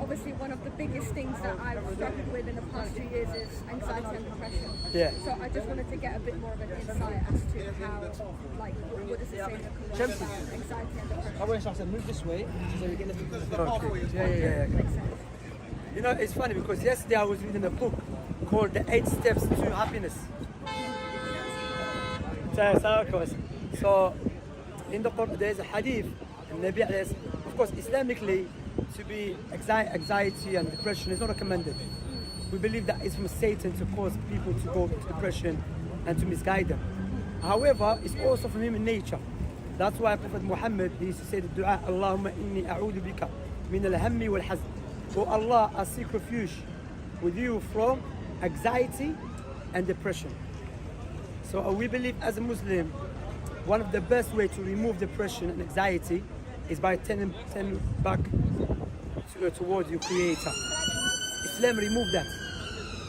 obviously one of the biggest things that I've struggled with in the past 2 years is anxiety and depression. Yeah. So I just wanted to get a bit more of an insight as to how, like, what does it say in the Quran about anxiety and depression? I wish I said move this way so we get the Yeah. Makes sense. You know, it's funny because yesterday I was reading a book called The 8 Steps to Happiness. So in the Quran there is a hadith, and Nabi alayhi, of course Islamically, to be anxiety and depression is not recommended. We believe that it's from Satan to cause people to go into depression and to misguide them. However, it's also from human nature. That's why Prophet Muhammad, he used to say the dua, Allahumma inni a'udhu bika min al-hammi wal-hazn. Oh Allah, I seek refuge with you from anxiety and depression. So we believe as a Muslim, one of the best way to remove depression and anxiety is by turning back towards your Creator. Islam removed that.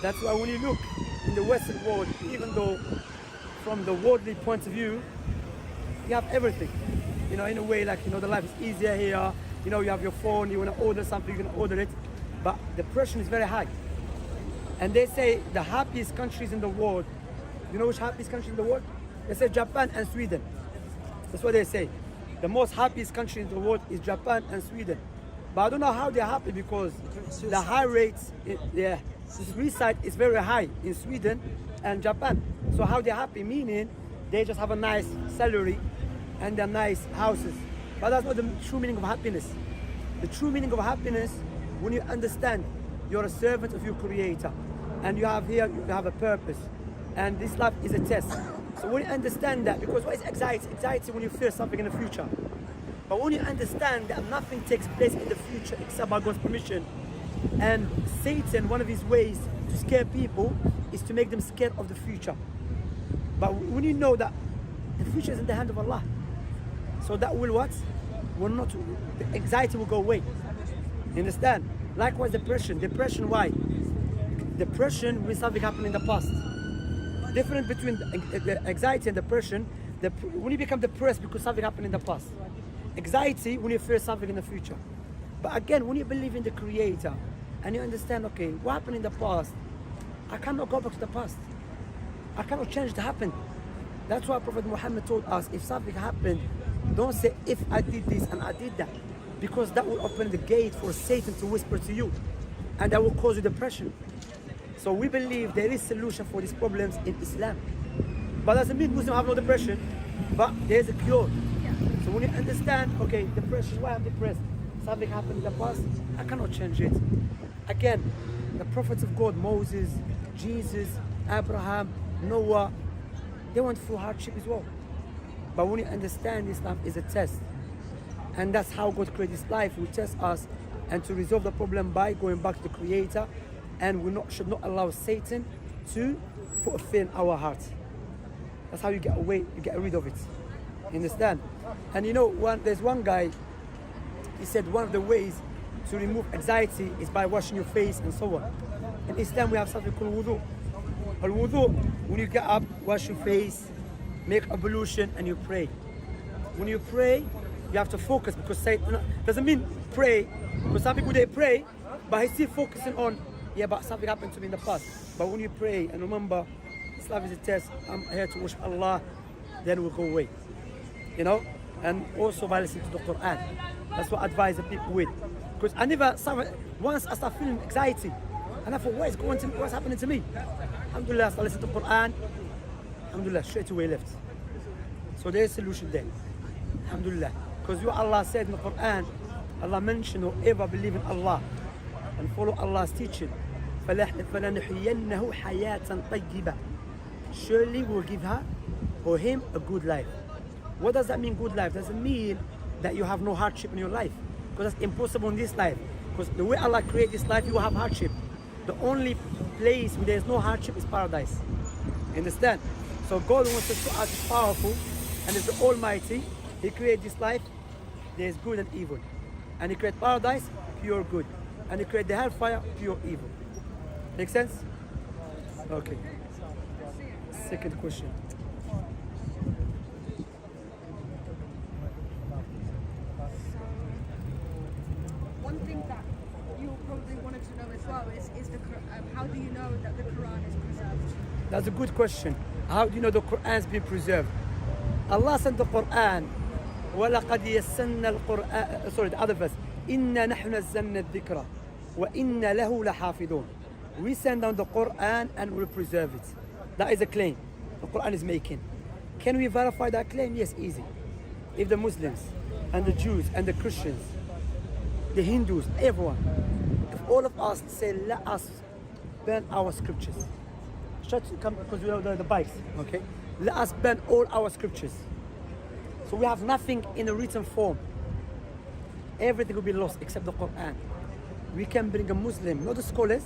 That's why when you look in the Western world, even though from the worldly point of view, you have everything. You know, in a way, like, you know, the life is easier here. You know, you have your phone, you want to order something, you can order it. But depression is very high. And they say the happiest countries in the world, you know which happiest country in the world? They say Japan and Sweden. That's what they say. The most happiest country in the world is Japan and Sweden. But I don't know how they're happy because the high rates, the suicide is very high in Sweden and Japan. So how they're happy, meaning they just have a nice salary and they're nice houses. But that's not the true meaning of happiness. The true meaning of happiness, when you understand you're a servant of your Creator and you have a purpose, and this life is a test. So when you understand that, because what is anxiety? Anxiety when you fear something in the future. But when you understand that nothing takes place in the future except by God's permission, and Satan, one of his ways to scare people is to make them scared of the future. But when you know that the future is in the hand of Allah, so that will what? Will not, the anxiety will go away. You understand? Likewise depression. Depression, why? Depression when something happened in the past. Difference between the anxiety and depression, when you become depressed because something happened in the past. Anxiety when you fear something in the future. But again, when you believe in the Creator and you understand, okay, what happened in the past, I cannot go back to the past. I cannot change what happened. That's why Prophet Muhammad told us, if something happened, don't say if I did this and I did that, because that will open the gate for Satan to whisper to you, and that will cause you depression. So we believe there is solution for these problems in Islam. But doesn't mean Muslims have no depression, but there's a cure. So when you understand, okay, depression, why I'm depressed? Something happened in the past, I cannot change it. Again, the prophets of God, Moses, Jesus, Abraham, Noah, they went through hardship as well. But when you understand this life is a test, and that's how God created this life, will test us, and to resolve the problem by going back to the Creator, and we should not allow Satan to put a fear in our hearts. That's how you get rid of it. You understand? And you know, there's one guy, he said one of the ways to remove anxiety is by washing your face and so on. In Islam we have something called wudu. Al-wudu, when you get up, wash your face, make ablution and you pray. When you pray, you have to focus, because Satan doesn't mean pray, because some people they pray, but he's still focusing on, yeah, but something happened to me in the past. But when you pray and remember, this life is a test, I'm here to worship Allah, then we'll go away. You know? And also by listening to the Quran. That's what I advise the people with. Because once I start feeling anxiety, and I thought, what's happening to me? Alhamdulillah, I listen to the Quran, alhamdulillah, straight away left. So there's a solution there. Alhamdulillah. Because what Allah said in the Quran, Allah mentioned whoever believe in Allah and follow Allah's teaching, فَلَنُحْيِيَنَّهُ حَيَاةً طَيِّبَةً. Surely we will give her or him a good life. What does that mean, good life? Doesn't mean that you have no hardship in your life, because that's impossible in this life. Because the way Allah created this life, you will have hardship. The only place where there's no hardship is paradise. Understand? So God wants us to act powerful, and is the Almighty. He created this life, there's good and evil. And He created paradise, pure good. And He created the hellfire, pure evil. Make sense? Okay. Second question. One thing that you how do you know that the Quran is preserved? That's a good question. How do you know the Quran's been preserved? Allah sent the Quran. وَلَقَدْ يَسَّنَّا الْقُرْآنَ. Sorry, the other verse. إِنَّا نَحْنُ نَزَّلْنَا الذِّكْرَ وَإِنَّا لَهُ لَحَافِظُونَ. We send down the Quran and will preserve it. That is a claim the Quran is making. Can we verify that claim? Yes, easy. If the Muslims and the Jews and the Christians, the Hindus, everyone, if all of us say, let us burn our scriptures. Shut come because we have the bikes, okay? Let us burn all our scriptures. So we have nothing in a written form. Everything will be lost except the Quran. We can bring a Muslim, not the scholars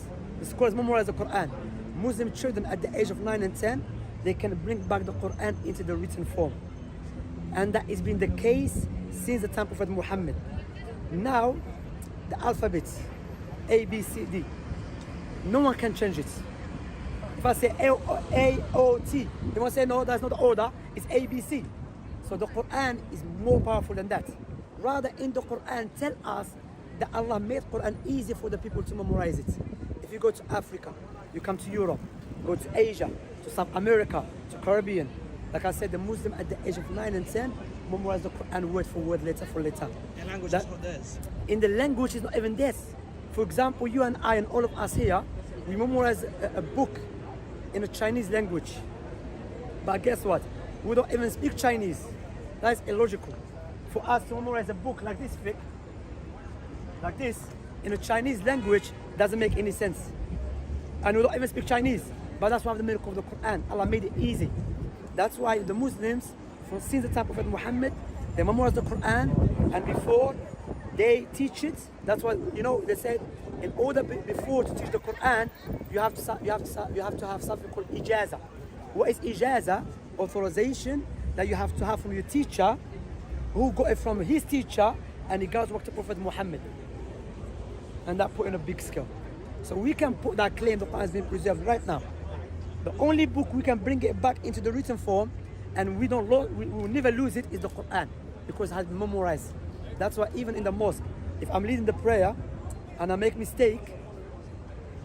memorize the Quran. Muslim children at the age of 9 and 10, they can bring back the Quran into the written form. And that has been the case since the time of Prophet Muhammad. Now, the alphabet, A, B, C, D, no one can change it. If I say A, O, T, they won't say, no, that's not the order, it's A, B, C. So the Quran is more powerful than that. Rather, in the Quran, tell us that Allah made Quran easy for the people to memorize it. If you go to Africa, you come to Europe, go to Asia, to South America, to Caribbean. Like I said, the Muslim at the age of 9 and 10 memorize the Quran word for word, letter for letter. In language is not theirs. In the language, it's not even theirs. For example, you and I and all of us here, we memorize a book in a Chinese language. But guess what? We don't even speak Chinese. That's illogical. For us to memorize a book like this thick, like this, in a Chinese language, doesn't make any sense. And we don't even speak Chinese. But that's one of the miracles of the Quran. Allah made it easy. That's why the Muslims, since the time of Prophet Muhammad, they memorize the Quran, and before they teach it, that's why, you know, they said, in order before to teach the Quran, you have to have something called ijaza. What is ijaza? Authorization that you have to have from your teacher, who got it from his teacher, and he goes back to Prophet Muhammad. And that put in a big scale. So we can put that claim the Quran has been preserved right now. The only book we can bring it back into the written form, and we will never lose it, is the Quran, because it has been memorized. That's why even in the mosque, if I'm leading the prayer and I make mistake,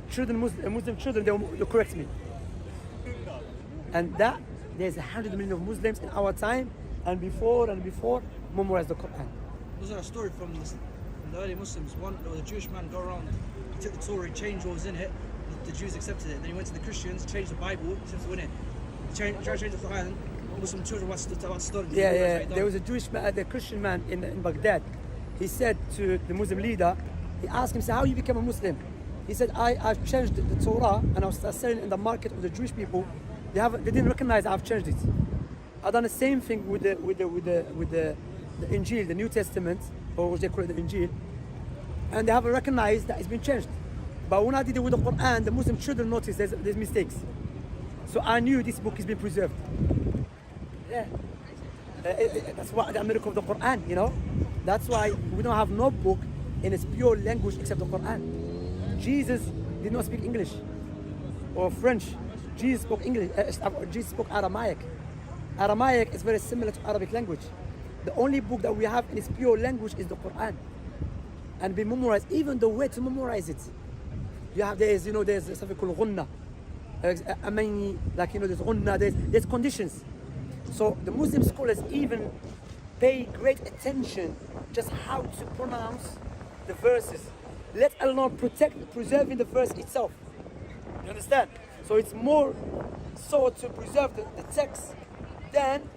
Muslim children, they'll correct me. And that, there's 100 million of Muslims in our time, and before memorize the Quran. Was there a story from the early Muslims? There was a Jewish man go around, he took the Torah, he changed what was in it, the Jews accepted it. Then he went to the Christians, changed the Bible, since win it. He tried to change the Quran, Muslim children was stolen. Yeah. There was a Jewish man, the Christian man in Baghdad. He said to the Muslim leader, he asked him, how you became a Muslim? He said, I've changed the Torah, and I was selling in the market of the Jewish people. They didn't recognize I've changed it. I've done the same thing with the Injil, the New Testament, or what they call it, the Injil, and they haven't recognized that it's been changed. But when I did it with the Quran, the Muslim children noticed there's mistakes. So I knew this book has been preserved. Yeah. That's what the miracle of the Quran, you know. That's why we don't have no book in its pure language except the Quran. Jesus did not speak English or French. Jesus spoke English. Jesus spoke Aramaic. Aramaic is very similar to Arabic language. The only book that we have in its pure language is the Quran, and be memorized. Even the way to memorize it, there's something called ghunna. There's ghunna. There's conditions. So the Muslim scholars even pay great attention just how to pronounce the verses, let alone preserving the verse itself. You understand? So it's more so to preserve the text than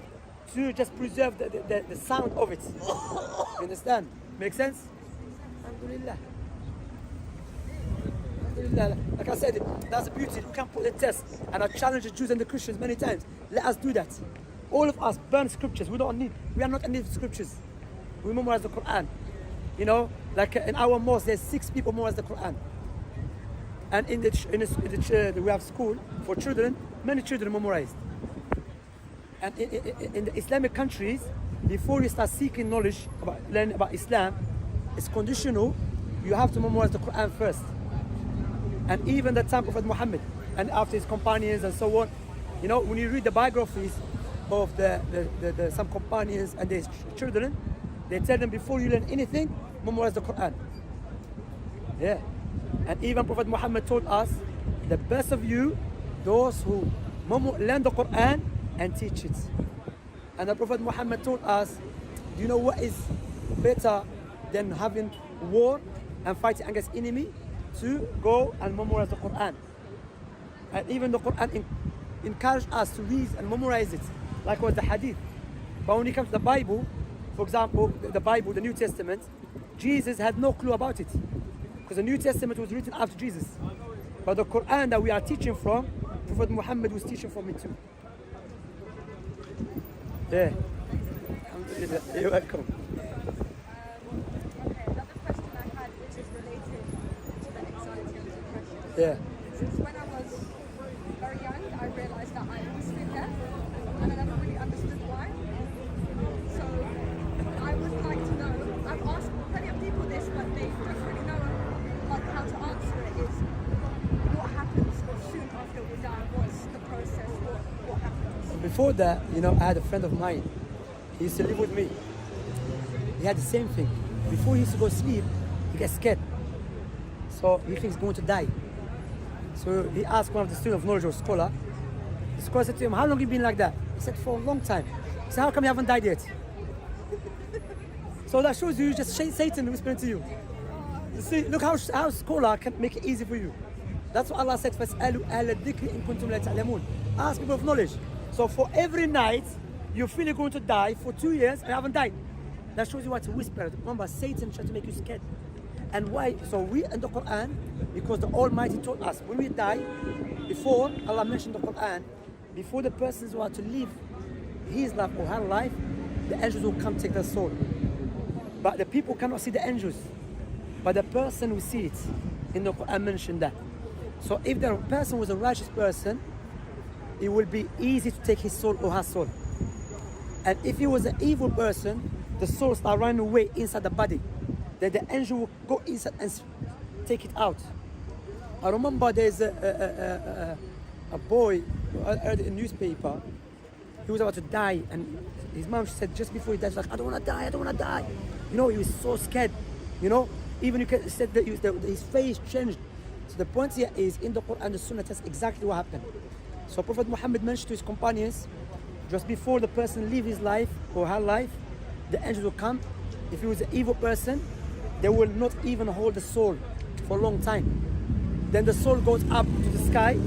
to just preserve the sound of it. You understand? Make sense? Alhamdulillah. Alhamdulillah. Like I said, that's the beauty. You can put the test. And I challenge the Jews and the Christians many times. Let us do that. All of us burn scriptures. We are not in need of scriptures. We memorize the Quran. You know, like in our mosque, there's 6 people memorize the Quran. And we have school for children, many children memorized. And in the Islamic countries, before you start seeking knowledge learning about Islam, it's conditional. You have to memorize the Quran first. And even the time of Prophet Muhammad, and after his companions and so on, you know, when you read the biographies of some companions and their children, they tell them before you learn anything, memorize the Quran. Yeah. And even Prophet Muhammad told us, the best of you, those who learn the Quran and teach it. And the Prophet Muhammad told us, do you know what is better than having war and fighting against enemy? To go and memorize the Quran. And even the Quran encouraged us to read and memorize it, like was the hadith. But when it comes to the Bible, for example, the Bible, the New Testament, Jesus had no clue about it, because the New Testament was written after Jesus. But the Quran that we are teaching from, Prophet Muhammad was teaching from it too. Yeah. You're welcome. Okay, another question I had, which is related to the anxiety and depression. Yeah. Since when I was very young, I realized that I was deaf, and I never really understood why. So I would like to know, I've asked plenty of people this, but they don't really know like how to answer it, is what happens soon after we die? What's the process? What happens? Before that, I had a friend of mine. He used to live with me. He had the same thing. Before he used to go sleep, he gets scared. So he thinks he's going to die. So he asked one of the students of knowledge or scholar. The scholar said to him, how long have you been like that? He said, for a long time. He said, how come you haven't died yet? So that shows you just Satan whispering to you. You see, look how scholar can make it easy for you. That's what Allah said, فَاسْأَلُوا أَهْلَ الذِّكْرِ إِن كُنتُمْ لَا تَعْلَمُونَ. Ask people of knowledge. So for every night, you feel you're going to die for 2 years and you haven't died. That shows you what to whisper. Remember, Satan tries to make you scared. And why? So we in the Quran, because the Almighty told us, when we die, before Allah mentioned the Quran, before the persons who are to live his life or her life, the angels will come take their soul. But the people cannot see the angels. But the person will see it. In the Quran mentioned that. So if the person was a righteous person, it will be easy to take his soul or her soul. And if he was an evil person, the soul start running away inside the body. Then the angel will go inside and take it out. I remember there's a boy, I read in the newspaper, he was about to die, and his mom said just before he died, like, I don't want to die, I don't want to die. He was so scared, Even you can say that his face changed. So the point here is, in the Quran, the Sunnah tells exactly what happened. So Prophet Muhammad mentioned to his companions, just before the person leave his life or her life, the angels will come. If he was an evil person, they will not even hold the soul for a long time. Then the soul goes up to the sky,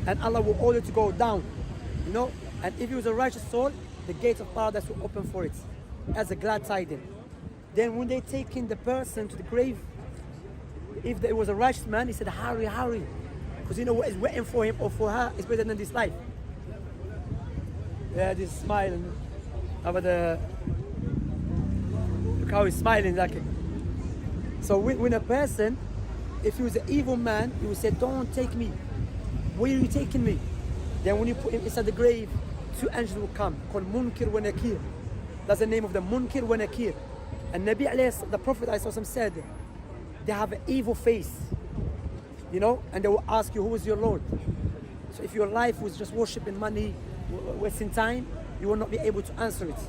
and Allah will order it to go down, And if he was a righteous soul, the gates of paradise will open for it, as a glad tidings. Then when they take in the person to the grave, if there was a righteous man, he said, hurry, hurry, because what is waiting for him or for her is better than this life. Yeah, this smile about look how he's smiling like it. So when a person, if he was an evil man, he would say, don't take me. Where are you taking me? Then when you put him inside the grave, 2 angels will come, called Munkir wa Nakir. That's the name of them, Munkir wa Nakir. And Nabi alayhi, the Prophet said, they have an evil face, and they will ask you, who is your Lord? So if your life was just worshipping money, wasting time, you will not be able to answer it.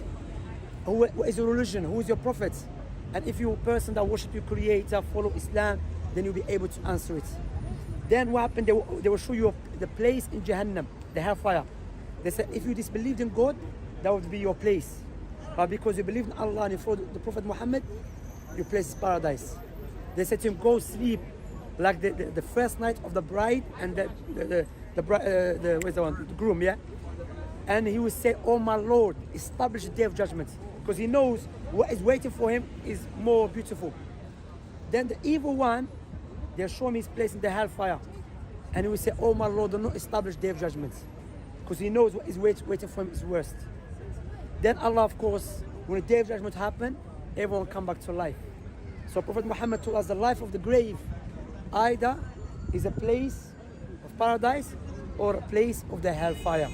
What is your religion? Who is your prophet? And if you're a person that worship your creator, follow Islam, then you'll be able to answer it. Then what happened? They will show you the place in Jahannam, the hellfire. They said, if you disbelieved in God, that would be your place. But because you believed in Allah and you followed the Prophet Muhammad, your place is paradise. They said to him, go sleep like the first night of the bride and the groom, yeah? And he would say, oh my Lord, establish the day of judgment. Because he knows what is waiting for him is more beautiful. Then the evil one, they'll show him his place in the hellfire. And he will say, oh my Lord, do not establish day of judgment. Because he knows what is waiting for him is worst. Then Allah, of course, when the day of judgment happens, everyone will come back to life. So Prophet Muhammad told us the life of the grave either is a place of paradise or a place of the hellfire.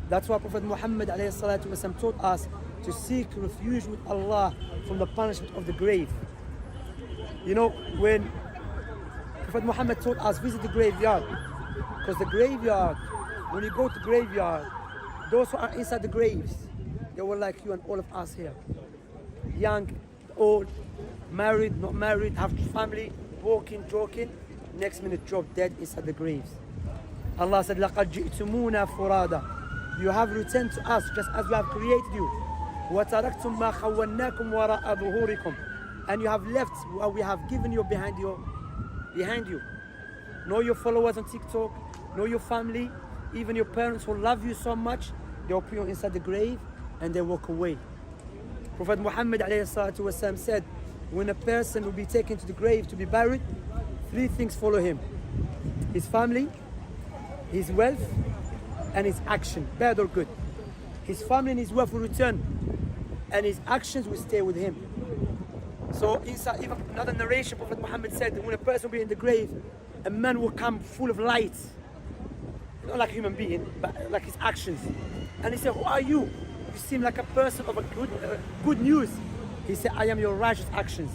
That's why Prophet Muhammad ﷺ taught us to seek refuge with Allah from the punishment of the grave. When Prophet Muhammad taught us visit the graveyard, because the graveyard, when you go to the graveyard, those who are inside the graves, they were like you and all of us here. Young, old, married, not married, have family, walking, joking. next minute drop dead inside the graves. Allah said, لَقَدْ جِئْتُمُونَا فُرَادًا. You have returned to us just as we have created you. وَتَرَكْتُمْ مَا خَوَّنَّاكُمْ وَرَاءَ ظُهُورِكُمْ. And you have left what we have given you behind you. Know your followers on TikTok, know your family, even your parents who love you so much, they will put you inside the grave and they walk away. Prophet Muhammad ﷺ said, when a person will be taken to the grave to be buried, 3 things follow him: his family, his wealth, and his action, bad or good. His family and his wealth will return, and his actions will stay with him. So inside, even another narration, Prophet Muhammad said that when a person will be in the grave, a man will come full of light, not like a human being, but like his actions. And he said, who are you? You seem like a person of a good news. He said, I am your righteous actions.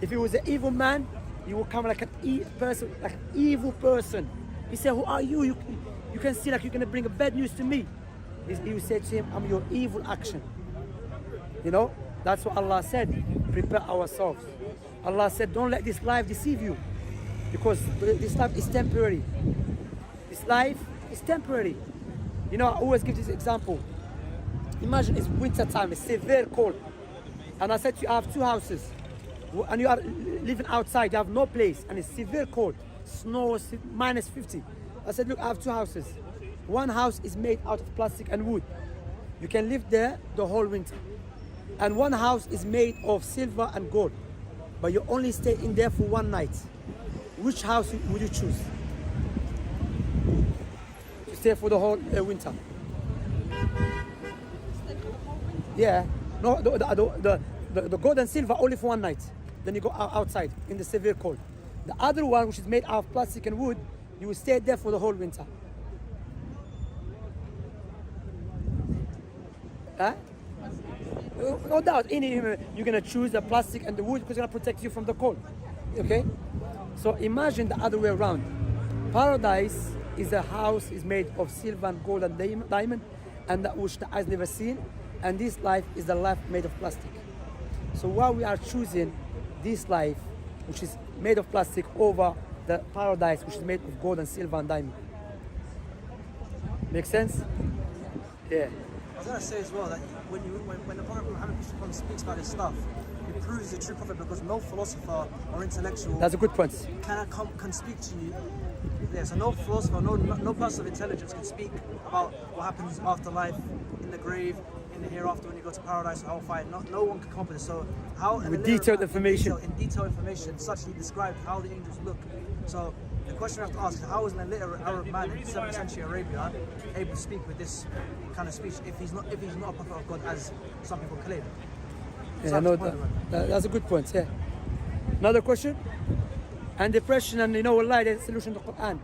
If he was an evil man, you will come like an evil person. He said, who are you? You can see like you're going to bring a bad news to me. He will say to him, I'm your evil action. You know, that's what Allah said. Prepare ourselves. Allah said, don't let this life deceive you, because this life is temporary. This life is temporary. You know, I always give this example. Imagine it's winter time, it's severe cold. And I said to you, I have 2 houses. And you are living outside, you have no place, and it's severe cold. Snow, minus 50. I said, look, I have 2 houses. One house is made out of plastic and wood. You can live there the whole winter. And one house is made of silver and gold. But you only stay in there for 1 night. Which house would you choose? To stay for the whole winter? Yeah. No, the gold and silver only for 1 night. Then you go outside in the severe cold. The other one, which is made out of plastic and wood, you will stay there for the whole winter. Huh? No doubt, you're gonna choose the plastic and the wood because it's gonna protect you from the cold. Okay? So imagine the other way around. Paradise is a house is made of silver and gold and diamond, and that which the eyes never seen. And this life is the life made of plastic. So while we are choosing this life, which is made of plastic, over the paradise, which is made of gold and silver and diamond. Make sense? Yeah. I was gonna say as well that when the Prophet Muhammad speaks about this stuff, it proves the true prophet, because no philosopher or intellectual That's a good point. can speak to you. Yeah, so no philosopher, no person of intelligence can speak about what happens after life, in the grave, in the hereafter, when you go to paradise or hellfire. No one can come up with this. So how with detailed information. In detailed information, such he described how the angels look. So the question we have to ask is, how is an illiterate Arab man in 7th century Arabia able to speak with this kind of speech if he's not a prophet of God, as some people claim? Yeah, no, that's a good point. Yeah. Another question? And depression, and wallahi, there's a solution to the Quran.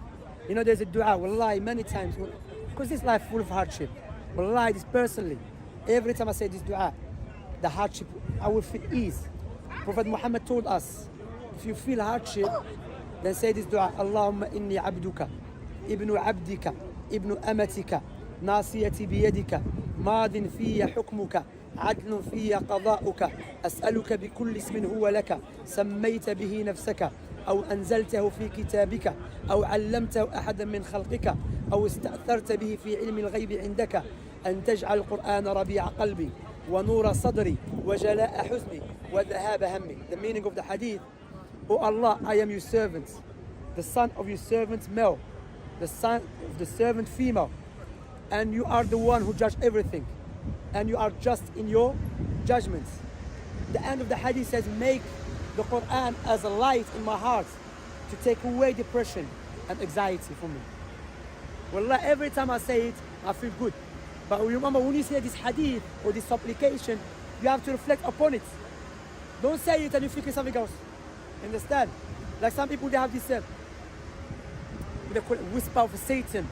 There's a dua, wallahi, many times, because this life full of hardship. Wallahi, this personally, every time I say this dua, the hardship, I will feel ease. Prophet Muhammad told us, if you feel hardship, then say this dua: Allahumma inni abduka, ibnu abdika, ibnu amatika, nasiyati biyadika, madin fiyya hukmuka, عدل في قضاؤك، أسألك بكل اسم هو لك سميت به نفسك أو أنزلته في كتابك أو علمته أحدا من خلقك أو استأثرت به في علم الغيب عندك أن تجعل القرآن ربيع قلبي ونور صدري وجلاء حزني وذهاب همي. The meaning of the hadith: Oh Allah, I am your servant, the son of your servant male, the son of the servant female, and you are the one who judges everything, and you are just in your judgments. The end of the hadith says, make the Quran as a light in my heart to take away depression and anxiety from me. Wallah, every time I say it, I feel good. But remember, when you say this hadith or this supplication, you have to reflect upon it. Don't say it and you think it's something else. Understand? Like some people, they have this they call it whisper of Satan.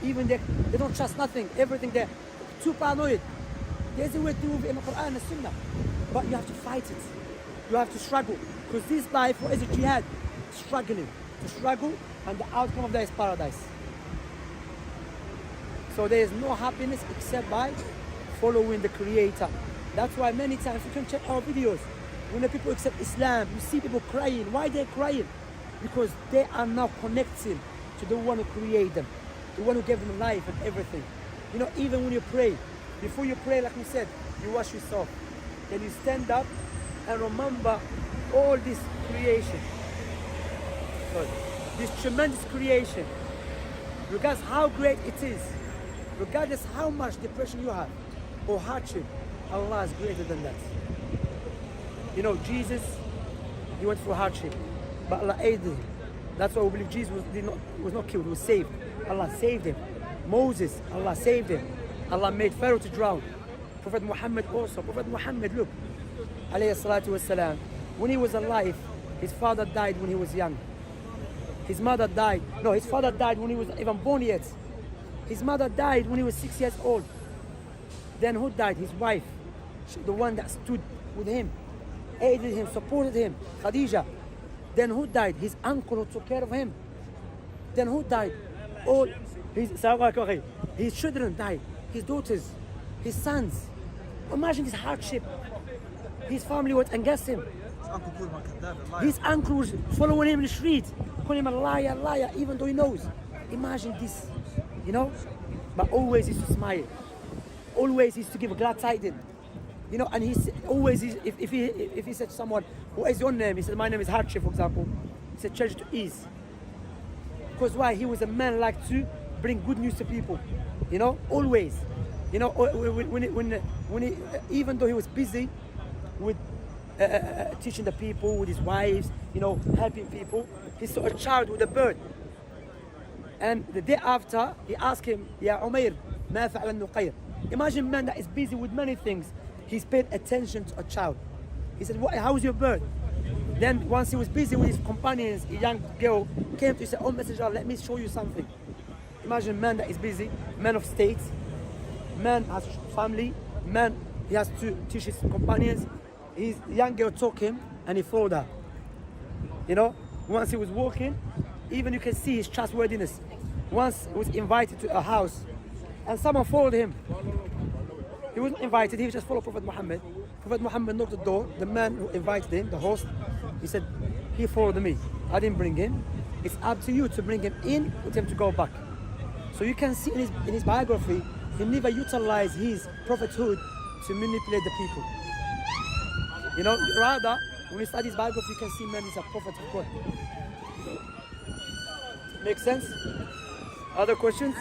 Even they don't trust nothing, everything, they're too paranoid. There's a way to move in the Quran and Sunnah, but you have to fight it. You have to struggle, because this life, what is it? Jihad, struggling, to struggle, and the outcome of that is paradise. So there is no happiness except by following the Creator. That's why many times you can check our videos. When the people accept Islam, you see people crying. Why they're crying? Because they are now connecting to the one who created them, the one who gave them life and everything. You know, even when you pray, before you pray, like we said, you wash yourself. Then you stand up and remember all this creation. Sorry. This tremendous creation. Regardless how great it is, regardless how much depression you have or hardship, Allah is greater than that. You know, Jesus, he went through hardship, but Allah aided him. That's why we believe Jesus was not killed, he was saved. Allah saved him. Moses, Allah saved him. Allah made Pharaoh to drown. Prophet Muhammad also. Prophet Muhammad, look, alayhi salatu wassalam, when he was alive, his father died when he was young. His mother died. No, his father died when he was even born yet. His mother died when he was 6 years old. Then who died? His wife. The one that stood with him, aided him, supported him, Khadija. Then who died? His uncle who took care of him. Then who died? All his children died. His daughters, his sons. Imagine this hardship. His family went against him. His uncle was following him in the street, calling him a liar, liar, even though he knows. Imagine this, you know? But always used to smile. Always used to give a glad tidings. You know, and he's always, if he said to someone, what is your name? He said, my name is Hardship, for example. He said, change to ease. Because why? He was a man like to bring good news to people. You know, always. You know, when he, even though he was busy with teaching the people, with his wives, you know, helping people, he saw a child with a bird. And the day after, he asked him, Ya Umair, ma fa'ala nuqayr? Imagine a man that is busy with many things. He's paid attention to a child. He said, how's your bird? Then once he was busy with his companions, a young girl came to him and said, oh messenger, let me show you something. Imagine a man that is busy, man of state, man has family, man, he has to teach his companions. His young girl took him and he followed her. You know, once he was walking, even you can see his trustworthiness. Once he was invited to a house and someone followed him. He wasn't invited, he just followed Prophet Muhammad. Prophet Muhammad knocked the door, the man who invited him, the host, he said, he followed me. I didn't bring him. It's up to you to bring him in, or him to go back. So you can see in his biography, he never utilized his prophethood to manipulate the people. You know, rather, when you study his biography, you can see man is a prophet of God. Make sense? Other questions?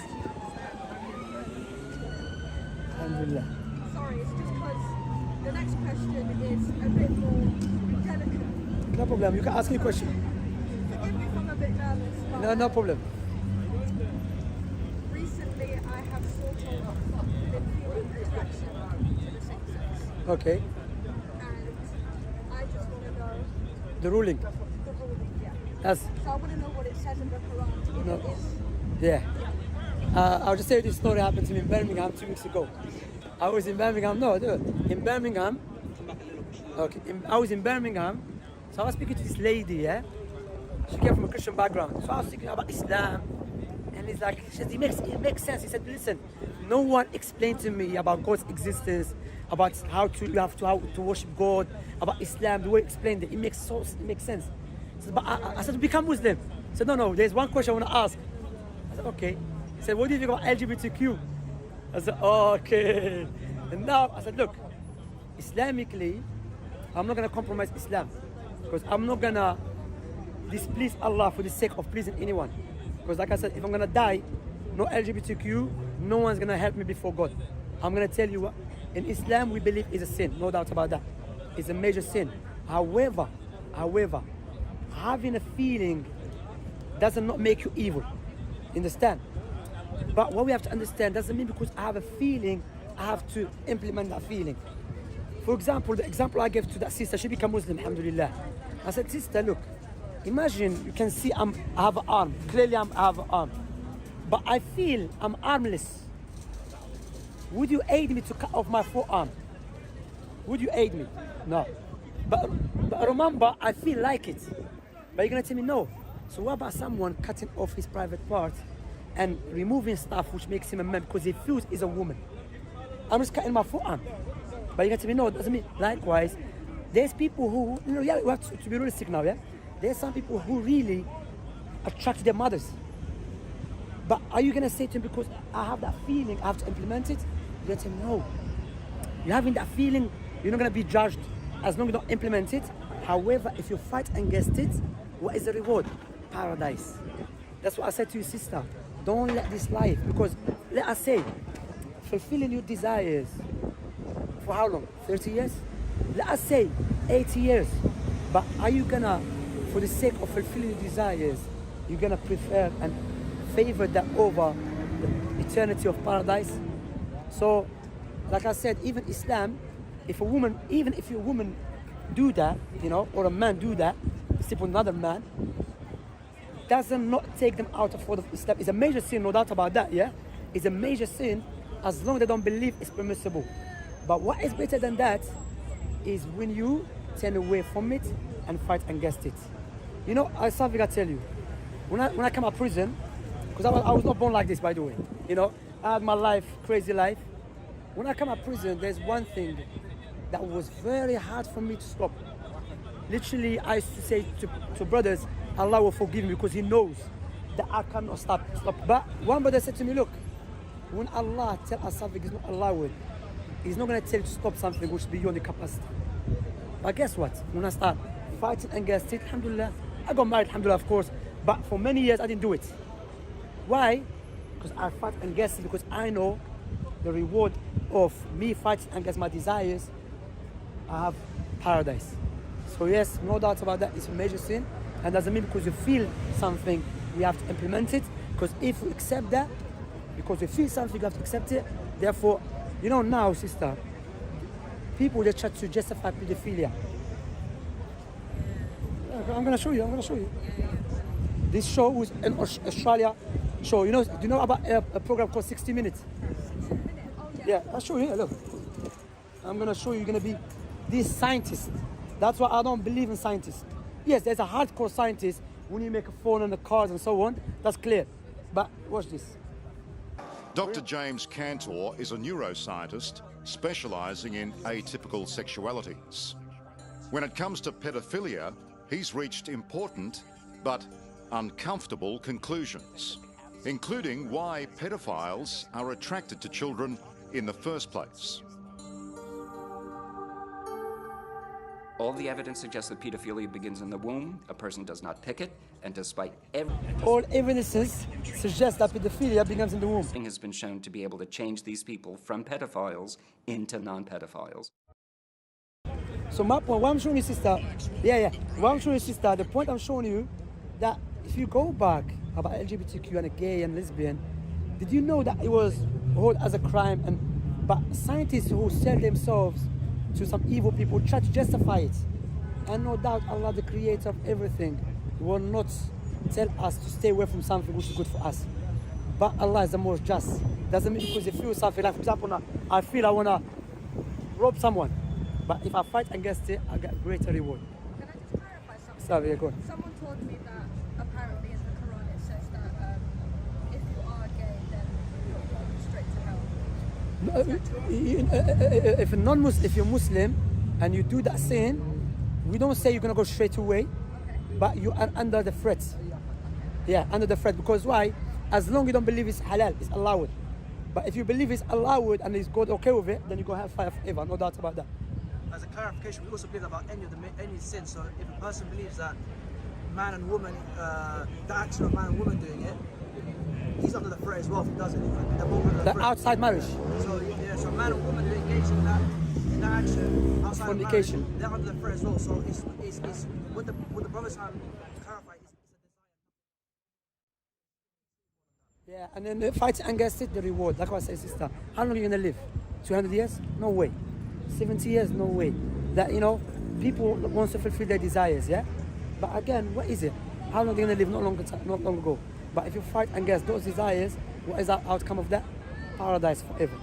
Alhamdulillah. Sorry, it's just because the next question is a bit more delicate. No problem, you can ask me a question. Forgive me if I'm a bit nervous, but No problem. recently I have sort of been feeling attraction to the same sex. Okay. And I just want to know The ruling. the ruling, yeah. Yes. So I want to know what it says in the Quran. If No. it is. Yeah. I'll just tell you this story happened to me in Birmingham 2 weeks ago. I was in Birmingham, in Birmingham. Okay, I was in Birmingham, so I was speaking to this lady, yeah? She came from a Christian background. So I was speaking about Islam, and it's like, she said, it makes sense. He said, listen, no one explained to me about God's existence, about how to worship God, about Islam, the way he explained it. It makes sense. He said, but I said, become Muslim. He said, no, there's one question I want to ask. I said, okay. He said, what do you think about LGBTQ? I said, okay. And now I said, look, Islamically, I'm not going to compromise Islam, because I'm not going to displease Allah for the sake of pleasing anyone. Because like I said, if I'm going to die, no LGBTQ, no one's going to help me before God. I'm going to tell you what, in Islam we believe is a sin, no doubt about that. It's a major sin. However, having a feeling does not make you evil. Understand? But what we have to understand doesn't mean because I have a feeling, I have to implement that feeling. For example, the example I gave to that sister, she became Muslim, alhamdulillah. I said, sister, look, imagine you can see I have an arm. Clearly I have an arm. But I feel I'm armless. Would you aid me to cut off my forearm? Would you aid me? No. But remember, I feel like it. But you're gonna tell me no. So what about someone cutting off his private parts and removing stuff which makes him a man because he feels he's a woman? I'm just cutting my forearm. But you're gonna tell me no, it doesn't mean. Likewise, there's people who, yeah, we have to be realistic now, yeah? There's some people who really attract their mothers. But are you gonna say to him, because I have that feeling, I have to implement it? You're gonna say, no. You're having that feeling, you're not gonna be judged as long as you don't implement it. However, if you fight against it, what is the reward? Paradise. That's what I said to you, sister. Don't let this life, because let us say, fulfilling your desires for how long? 30 years? Let us say 80 years. But are you gonna, for the sake of fulfilling your desires, you're gonna prefer and favor that over the eternity of paradise? So, like I said, even Islam, if a woman, even if your woman do that, you know, or a man do that, sleep with another man, doesn't not take them out of fold of Islam. It's a major sin, no doubt about that, yeah? It's a major sin as long as they don't believe it's permissible. But what is better than that is when you turn away from it and fight against it. You know, something I tell you, when I came out of prison, because I was not born like this, by the way, you know, I had my life, crazy life. When I came out of prison, there's one thing that was very hard for me to stop. Literally, I used to say to brothers, Allah will forgive me because He knows that I cannot stop. But one brother said to me, look, when Allah tells us something is not allowed, He's not going to tell you to stop something which is beyond the capacity. But guess what? When I start fighting against it, alhamdulillah, I got married, alhamdulillah, of course, but for many years I didn't do it. Why? Because I fight against it, because I know the reward of me fighting against my desires, I have paradise. So yes, no doubt about that, it's a major sin. And doesn't mean because you feel something, we have to implement it. Because if we accept that, because we feel something, you have to accept it. Therefore, you know now, sister, people they try to justify pedophilia. I'm gonna show you. This show was an Australia show. You know, do you know about a program called 60 Minutes? 60 minutes. Oh yeah. Yeah, I'll show you. Look, I'm gonna show you. You're gonna be this scientist. That's why I don't believe in scientists. Yes, there's a hardcore scientist when you make a phone and the cars and so on. That's clear. But watch this. Dr. James Cantor is a neuroscientist specialising in atypical sexualities. When it comes to pedophilia, he's reached important but uncomfortable conclusions, including why pedophiles are attracted to children in the first place. All the evidence suggests that pedophilia begins in the womb. A person does not pick it, and despite all evidences suggest that pedophilia begins in the womb. everything has been shown to be able to change these people from pedophiles into non-pedophiles. So my point, what I'm showing you, sister, what I'm showing you, sister, the point I'm showing you, that if you go back about LGBTQ and a gay and lesbian, did you know that it was held as a crime? But scientists who sell themselves to some evil people try to justify it. And no doubt Allah, the creator of everything, will not tell us to stay away from something which is good for us. But Allah is the most just. Doesn't mean because you feel something, like for example now, I feel I want to rob someone. But if I fight against it, I get greater reward. Can I just clarify something? Sorry, go on. Someone told me that apparently in the Quran it says that if you are gay, then you're going straight to hell. If a non-Muslim, if you're Muslim and you do that sin, we don't say you're gonna go straight away, but you are under the threat. Yeah, under the threat. Because why? As long as you don't believe it's halal, it's allowed. But if you believe it's allowed and it's God okay with it, then you go have fire forever. No doubt about that. As a clarification, we also believe about any sin. So if a person believes that man and woman, the action of man and woman doing it, he's under the threat as well if he does it. They're both under the threat. Outside marriage. So yeah, so man and woman who engage in that action outside of marriage, Fornication. they're under the threat as well. So it's what the Prophet clarified is a desire. Yeah, and then the fight against it, the reward. Like I say, sister, how long are you gonna live? 200 years? No way. 70 years? No way. That, you know, people want to fulfill their desires, yeah? But again, what is it? How long are they gonna live? Not long ago. But if you fight against those desires, what is the outcome of that? Paradise forever.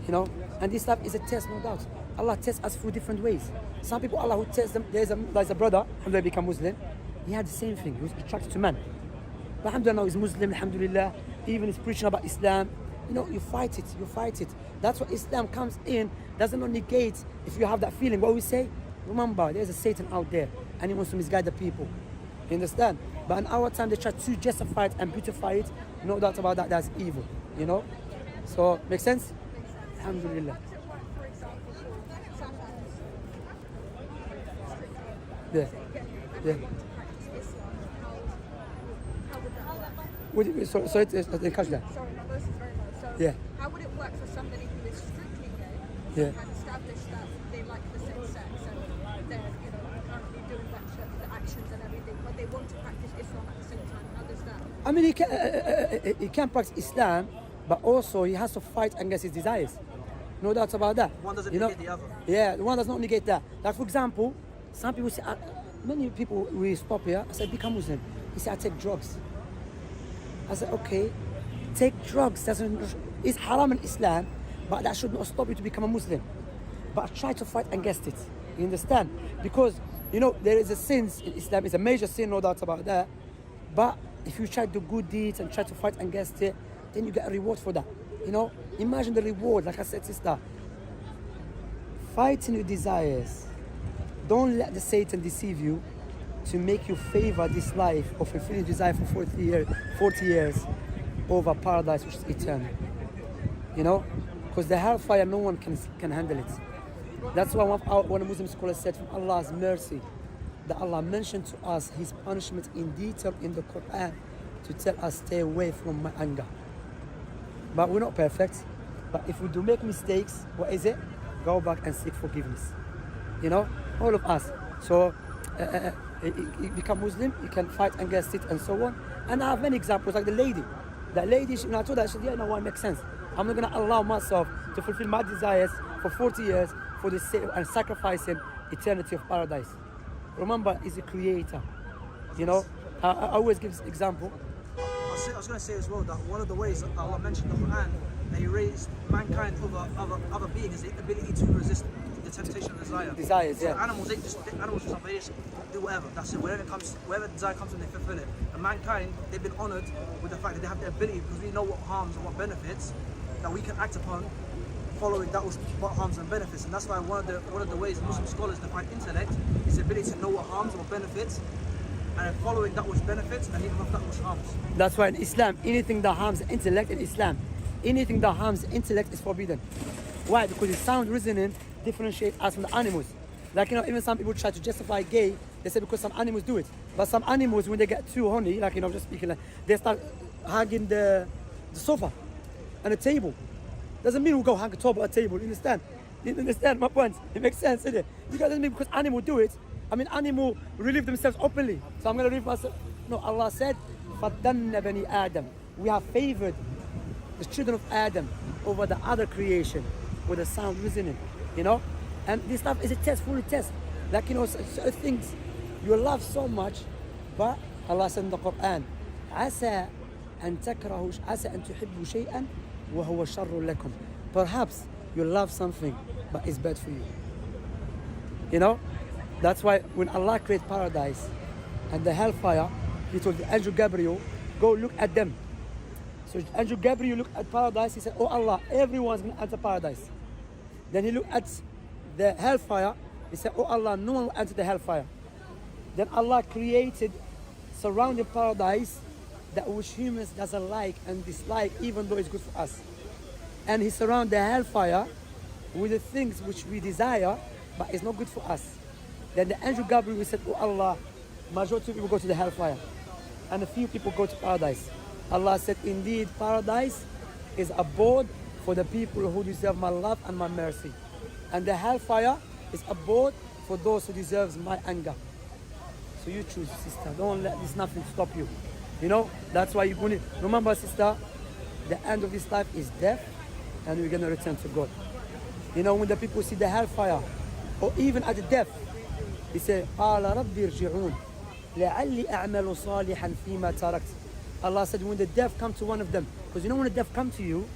You know? And this stuff is a test, no doubt. Allah tests us through different ways. Some people, Allah who tests them, there's a brother, alhamdulillah, become Muslim. He had the same thing. He was attracted to men. But alhamdulillah, now he's Muslim, alhamdulillah. Even he's preaching about Islam. You know, you fight it. That's what Islam comes in, doesn't not negate if you have that feeling. What we say, remember, there's a Satan out there and he wants to misguide the people. You understand? But in our time, they try to justify it and beautify it. No doubt about that, that's evil, you know? So, make sense? Alhamdulillah. How does it work, for example, for some Yeah. Yeah. So it is, I catch that. Sorry, my voice is very low. So Yeah. how would it work for somebody who is strictly gay Yeah. and established that they like the same sex and they're, currently doing the actions and everything, but they want to practice Islam at the same time? How does that? I mean, he can practice Islam, but also he has to fight against his desires. No doubt about that. One doesn't You know? negate the other. Yeah, one does not negate that. Like, for example, some people say, many people, we stop here, I said, become Muslim. He said, I take drugs. I said, okay, take drugs. It's haram in Islam, but that should not stop you to become a Muslim. But try to fight against it. You understand? Because, there is a sin in Islam. It's a major sin, no doubt about that. But if you try to do good deeds and try to fight against it, then you get a reward for that. Imagine the reward, like I said, sister. Fighting your desires. Don't let the Satan deceive you to make you favor this life of fulfilling desire for 40 years over paradise, which is eternal. Because the hellfire, no one can handle it. That's why one of Muslim scholars said, from Allah's mercy, that Allah mentioned to us His punishment in detail in the Quran to tell us, stay away from my anger. But we're not perfect. But if we do make mistakes, what is it? Go back and seek forgiveness. All of us. So, you become Muslim, you can fight against it and so on. And I have many examples, like the lady. That lady, when I told her, she said, yeah, it makes sense. I'm not going to allow myself to fulfill my desires for 40 years for the sake and sacrificing eternity of paradise. Remember, He's a creator. I always give this example. I was going to say as well that one of the ways that Allah mentioned in the Quran that He raised mankind over other beings is the ability to resist the temptation of desire. Desires, So yeah. animals just do whatever. That's it. Whatever desire comes from, they fulfill it. And mankind, they've been honoured with the fact that they have the ability, because we know what harms and what benefits that we can act upon, following that was what harms and benefits. And that's why one of the ways Muslim scholars define intellect is the ability to know what harms and what benefits, and following that which benefits and leaving off that which harms. That's why in Islam, anything that harms intellect in Islam, anything that harms intellect is forbidden. Why? Because the sound reasoning differentiates us from the animals. Like, even some people try to justify gay, they say because some animals do it. But some animals, when they get too horny, like, just speaking, like, they start hugging the sofa and the table. Doesn't mean we go hang a top or a table, you understand? You understand my point? It makes sense, isn't it? Because it doesn't mean because animals do it. I mean, animals relieve themselves openly. So I'm going to relieve myself. No, Allah said, فَضَّلْنَ بَنِي آدَمْ. We have favored the children of Adam over the other creation with a sound reasoning, And this stuff is a test, fully test. Like, certain things you love so much, but Allah said in the Quran, عَسَى أَن تَكْرَهُ عَسَى أَن تُحِبُّوا شَيْئًا وَهُوَ شَرٌّ لَكُمْ. Perhaps you love something, but it's bad for you. That's why when Allah created paradise and the hellfire, He told the angel Gabriel, go look at them. So angel Gabriel looked at paradise, he said, oh Allah, everyone's going to enter paradise. Then he looked at the hellfire, he said, oh Allah, no one will enter the hellfire. Then Allah created surrounding paradise that which humans doesn't like and dislike, even though it's good for us. And He surrounded the hellfire with the things which we desire, but it's not good for us. Then the angel Gabriel said, oh Allah, majority of people go to the hellfire and a few people go to paradise. Allah said, indeed, paradise is abode for the people who deserve my love and my mercy. And the hellfire is abode for those who deserve my anger. So you choose, sister. Don't let this nothing stop you. That's why you're going to remember, sister, the end of this life is death, and we're going to return to God. When the people see the hellfire, or even at the death, they say, قَالَ رَبِّ ارْجِعُونَ لَعَلِّي أَعْمَلُ صَالِحًا فِي مَا تَرَكْتُ. Allah said, when the death comes to one of them, because when the death comes to you,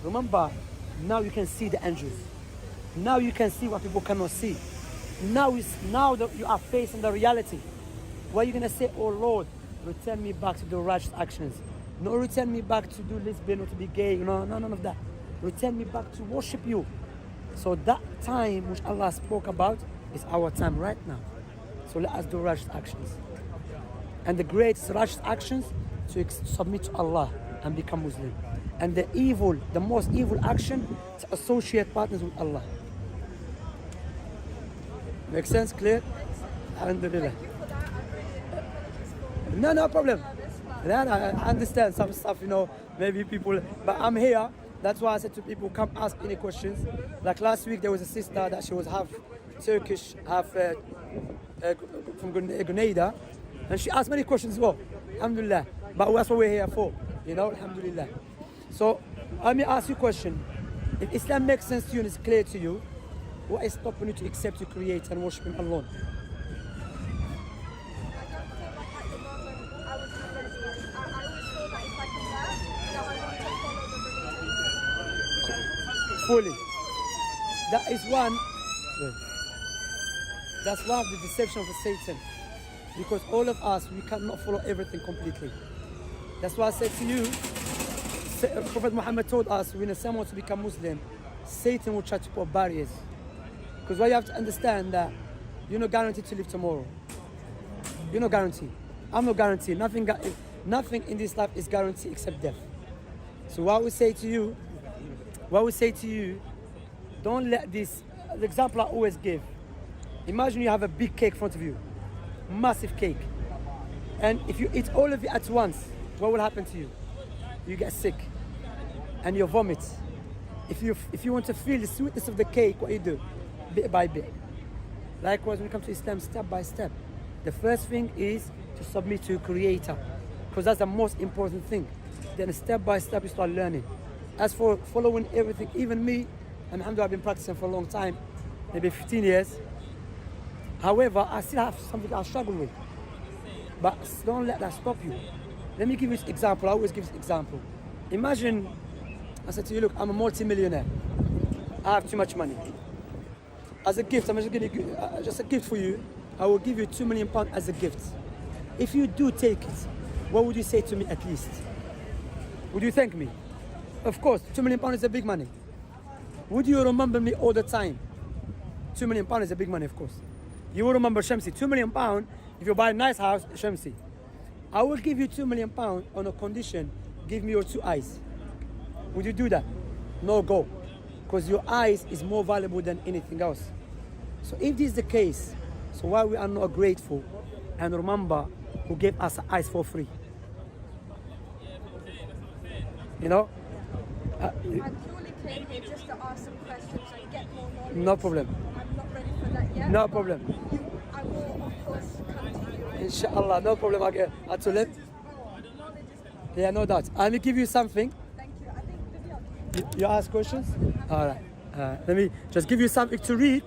remember, now you can see the angels. Now you can see what people cannot see. Now that you are facing the reality, what are you going to say? Oh Lord, return me back to the righteous actions. No, return me back to do lesbian or to be gay. No, none of that. Return me back to worship you. So that time which Allah spoke about is our time right now. So let us do righteous actions. And the greatest righteous actions to submit to Allah and become Muslim. And the most evil action, to associate partners with Allah. Make sense? Clear? Alhamdulillah. No problem. I understand some stuff, maybe people, but I'm here. That's why I said to people, come ask any questions. Like last week, there was a sister that she was half Turkish, half from Grenada, and she asked many questions as well. Alhamdulillah. But that's what we're here for, Alhamdulillah. So let me ask you a question. If Islam makes sense to you and is clear to you, what is stopping you to accept your Creator and worship Him alone? Fully. That is one. That's one of the deception of Satan. Because all of us, we cannot follow everything completely. That's why I said to you, Prophet Muhammad told us, when someone wants to become Muslim, Satan will try to put barriers. Because what you have to understand that you're not guaranteed to live tomorrow. You're not guaranteed. I'm not guaranteed. Nothing in this life is guaranteed except death. So what we say to you, don't let this, the example I always give. Imagine you have a big cake in front of you, massive cake. And if you eat all of it at once, what will happen to you? You get sick and you vomit. If you want to feel the sweetness of the cake, what you do? Bit by bit. Likewise, when it comes to Islam, step by step. The first thing is to submit to your Creator, because that's the most important thing. Then step by step you start learning. As for following everything, even me, and alhamdulillah, I've been practicing for a long time, maybe 15 years. However, I still have something I struggle with. But don't let that stop you. Let me give you an example. I always give this example. Imagine, I said to you, look, I'm a multi-millionaire. I have too much money. As a gift, I'm just going to give just a gift for you. I will give you £2 million as a gift. If you do take it, what would you say to me at least? Would you thank me? Of course, £2 million is a big money. Would you remember me all the time? £2 million is a big money, of course. You will remember Shamsi, £2 million. If you buy a nice house, Shamsi. I will give you £2 million on a condition, give me your 2 eyes. Would you do that? No go. Because your eyes is more valuable than anything else. So if this is the case, so why we are not grateful and remember who gave us eyes for free? I purely came here just to ask some questions and get more knowledge. No problem. I'm not ready for that yet. No problem. I will, of course, come to you. Inshallah, no problem again. Knowledge is Yeah, no doubt. Let me give you something. Thank you. I think You ask questions? All right. Let me just give you something to read.